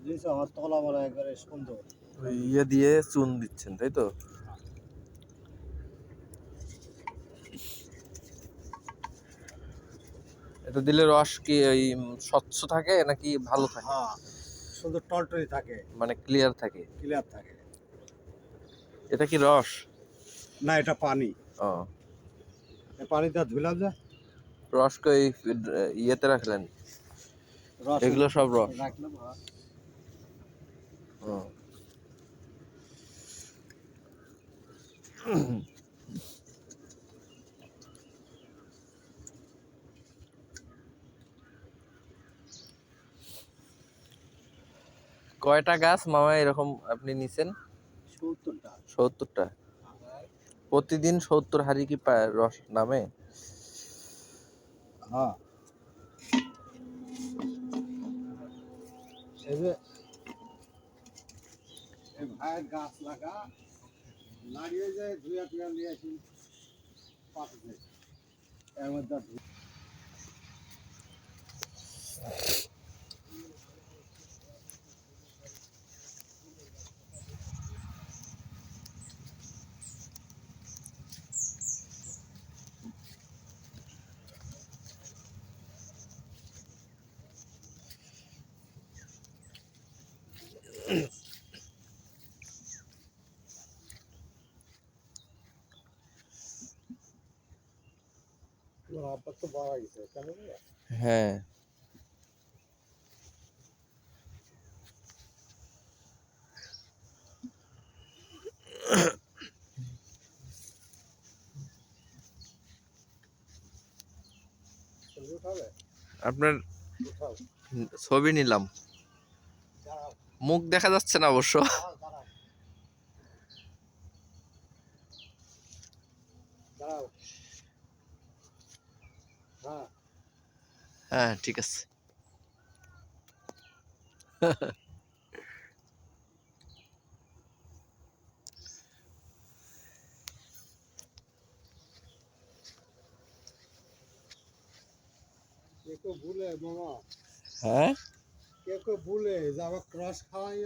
জিনিস আমার তলা বলা একবারে সুন্দর। ওই ইয়ে দিয়ে চুন দিচ্ছেন তাই তো? এটা দিলে রস কি ওই স্বচ্ছ থাকে নাকি ভালো থাকে? হ্যাঁ, সুন্দর টলটলি থাকে, মানে ক্লিয়ার থাকে? ক্লিয়ার থাকে। এটা কি রস? না, এটা পানি। ও, এই পানিটা ধুলাম যে রসকে ওই ইয়েতে রাখলেন? রস এগুলো সব রস? রাখলাম। হ্যাঁ, ও। কয়টা গাছ মামা এরকম আপনি নিছেন? 70টা। 70টা? প্রতিদিন 70 হাঁড়ি কি রস নামে? হ্যাঁ, এই যে এই ভাইয়ের গাছ লাগিয়ে যায়, ধুয়া টুয়া নিয়ে আসি পাশে এর মধ্যে আব্বা তো বড় গেছে কেন? হ্যাঁ। আপনার ছবি নিলাম, মুখ দেখা যাচ্ছে না অবশ্য। হ্যাঁ ঠিক আছে। ভুলে মামা, হ্যাঁ, কেউ ভুলে যে আবার ক্রস খাওয়াই